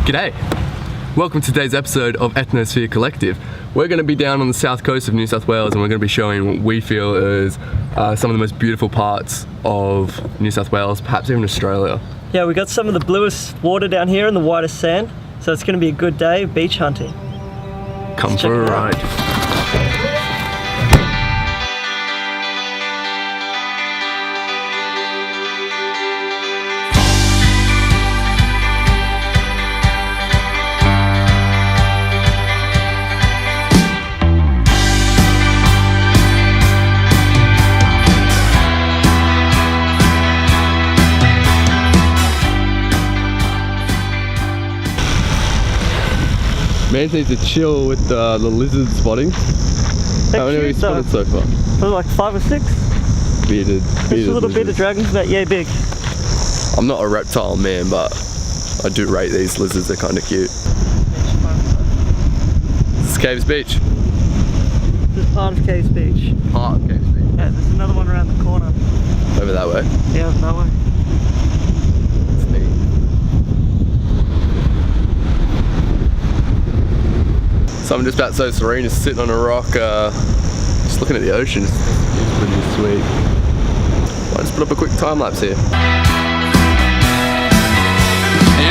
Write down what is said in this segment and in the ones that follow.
G'day! Welcome to today's episode of Ethnosphere Collective. We're going to be down on the south coast of New South Wales and we're going to be showing what we feel is some of the most beautiful parts of New South Wales, perhaps even Australia. Yeah, we got some of the bluest water down here and the whitest sand, so it's going to be a good day of beach hunting. Come for a ride. Man needs to chill with the lizard spotting. How many have we spotted so far? Probably like 5 or 6. Bearded Just a little bit of dragons about yay big. I'm not a reptile man, but I do rate these lizards, they're kind of cute. This is Caves Beach. This is part of Caves Beach. Part of Caves Beach. Yeah, there's another one around the corner. Over that way? Yeah, that way. It's neat. So I'm just about so serene, just sitting on a rock, just looking at the ocean. It's pretty sweet. I'll just put up a quick time lapse here.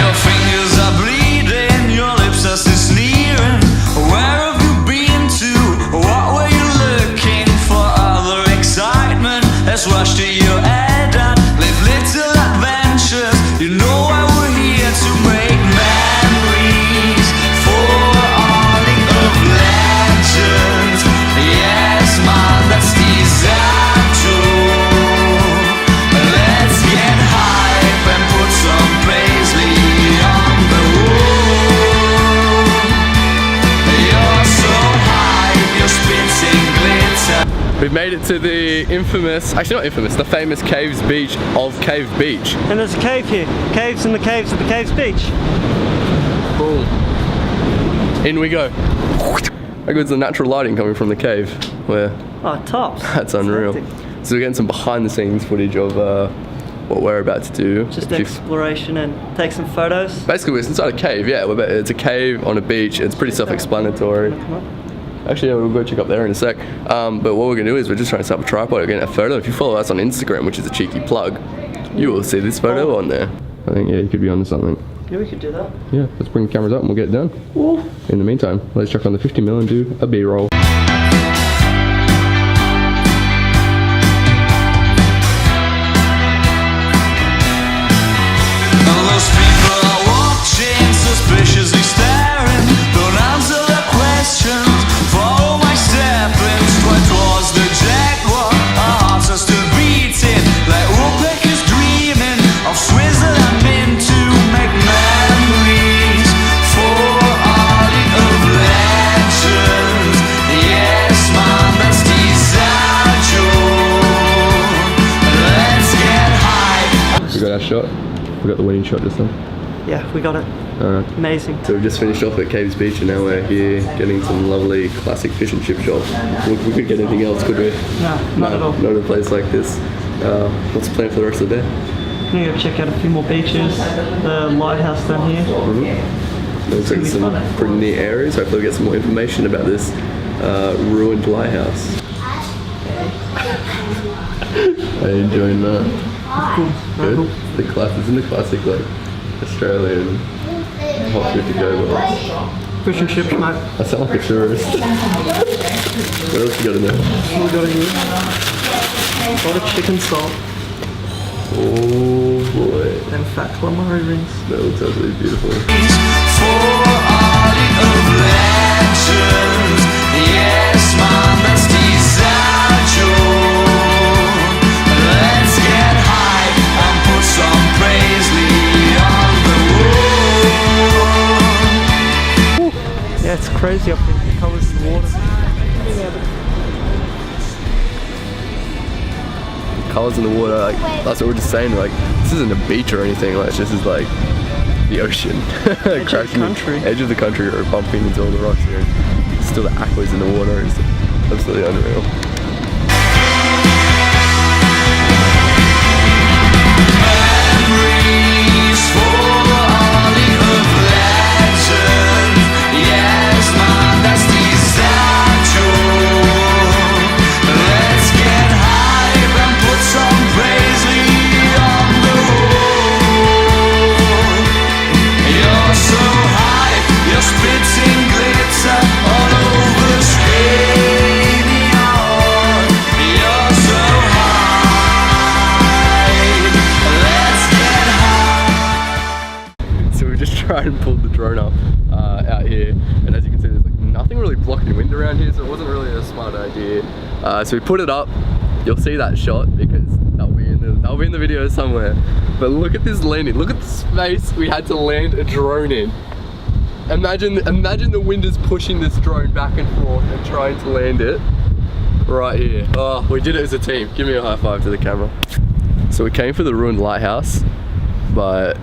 Your fingers are bleeding, your lips are still sneering. Where have you been to? What were you looking for? Other excitement has rushed to your head and live little adventures. You know why we're here to make memories for all of legends. Yes, man, that's desire. Let's get hype and put some paisley on the wall. You're so hype, you're spitting glitter. We've made it to the infamous, actually not infamous, the famous Caves Beach of Cave Beach. And there's a cave here. Caves in the caves of the Caves Beach. Boom. In we go. How good's the natural lighting coming from the cave? Where Oh, tops. that's unreal. So we're getting some behind the scenes footage of what we're about to do. Just exploration and take some photos. Basically, we're inside a cave, yeah. It's a cave on a beach. It's pretty self-explanatory. Come on. Actually, yeah, we'll go check up there in a sec. But what we're going to do is we're just trying to set up a tripod, getting a photo. If you follow us on Instagram, which is a cheeky plug, you will see this photo on there. I think, yeah, you could be onto something. Yeah, we could do that. Yeah, let's bring the cameras up and we'll get it done. Ooh. In the meantime, let's chuck on the 50mm and do a B-roll. Those people are watching, suspiciously staring. Don't answer the questions, follow my steppings. Towards the jaguar, our hearts are still beating. Like woodpeckers dreaming of Switzerland to make memories for all of legends. Yes, man, that's desire. Let's get high. We got our shot. We got the winning shot this time. Yeah, we got it. Alright. Amazing. So we've just finished off at Caves Beach and now we're here getting some lovely classic fish and chip shops. We could get anything else, could we? No, not at all. Not a place like this. What's the plan for the rest of the day? I'm gonna go check out a few more beaches. The lighthouse down here. Looks like some fun. pretty neat areas. Hopefully we'll get some more information about this ruined lighthouse. Are you enjoying that? Cool. Good. The class isn't a classic like Australian hot food to go well. Fish and chips, mate. I sound like a tourist. What else you got in there? What we got in here? A lot of chicken salt Oh boy. and fat calamari rings. That looks absolutely beautiful. For all of legends. Yes, man, that's desire. Let's get high and put some paisley on the wall. Yeah, it's crazy up here. It covers the water. Colours in the water, like that's what we're just saying. Like this isn't a beach or anything. Like this is like the ocean. Edge of the country. Edge of the country, or bumping into all the rocks here. Still the aquas in the water is absolutely unreal. Memories tried and pulled the drone up out here, and as you can see, there's like nothing really blocking wind around here, so it wasn't really a smart idea. So we put it up. You'll see that shot because that'll be in the video somewhere. But look at this landing. Look at the space we had to land a drone in. Imagine the wind is pushing this drone back and forth and trying to land it right here. Oh, we did it as a team. Give me a high five to the camera. So we came for the ruined lighthouse, but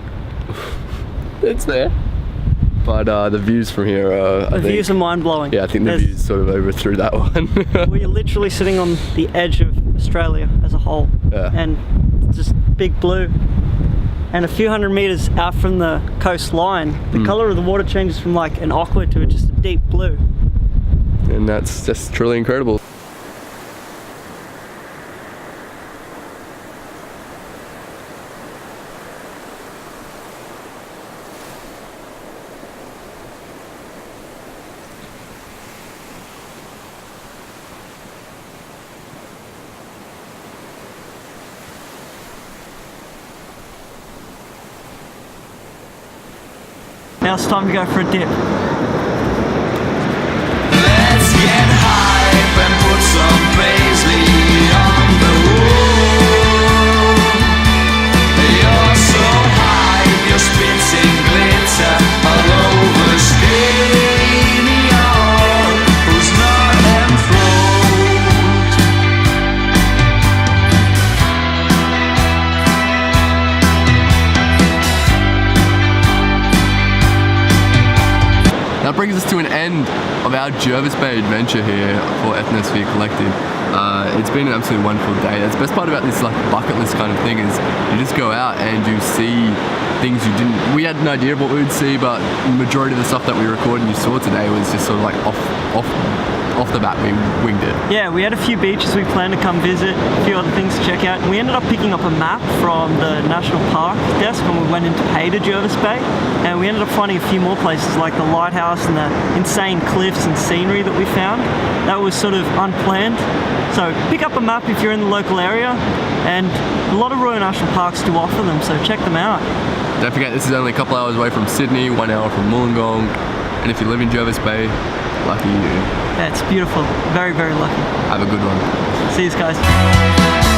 it's there. But the views from here are, The views are mind-blowing. Yeah, I think the views sort of overthrew that one. We're literally sitting on the edge of Australia as a whole. Yeah. And just big blue. And a few hundred meters out from the coastline, the color of the water changes from like an aqua to just a deep blue. And that's just truly incredible. Now it's time to go for a dip. Let's get hype and put some paisley on the wall. You're so hype, you're spitting glitter all over skinny yard who's not enthralled. That brings us to an end of our Jervis Bay adventure here for Ethnosphere Collective. It's been an absolutely wonderful day. That's the best part about this like bucket list kind of thing is you just go out and you see things you didn't. We had an idea of what we would see, but the majority of the stuff that we recorded and you saw today was just sort of like off the bat. We winged it. Yeah, we had a few beaches we planned to come visit, a few other things to check out. And we ended up picking up a map from the National Park desk when we went in to pay to Jervis Bay. And we ended up finding a few more places like the lighthouse and the insane cliffs and scenery that we found. That was sort of unplanned. So pick up a map if you're in the local area, and a lot of Royal National Parks do offer them, so check them out. Don't forget, this is only a couple hours away from Sydney, 1 hour from Wollongong, and if you live in Jervis Bay, lucky you. Yeah, it's beautiful. Very, very lucky. Have a good one. See you guys.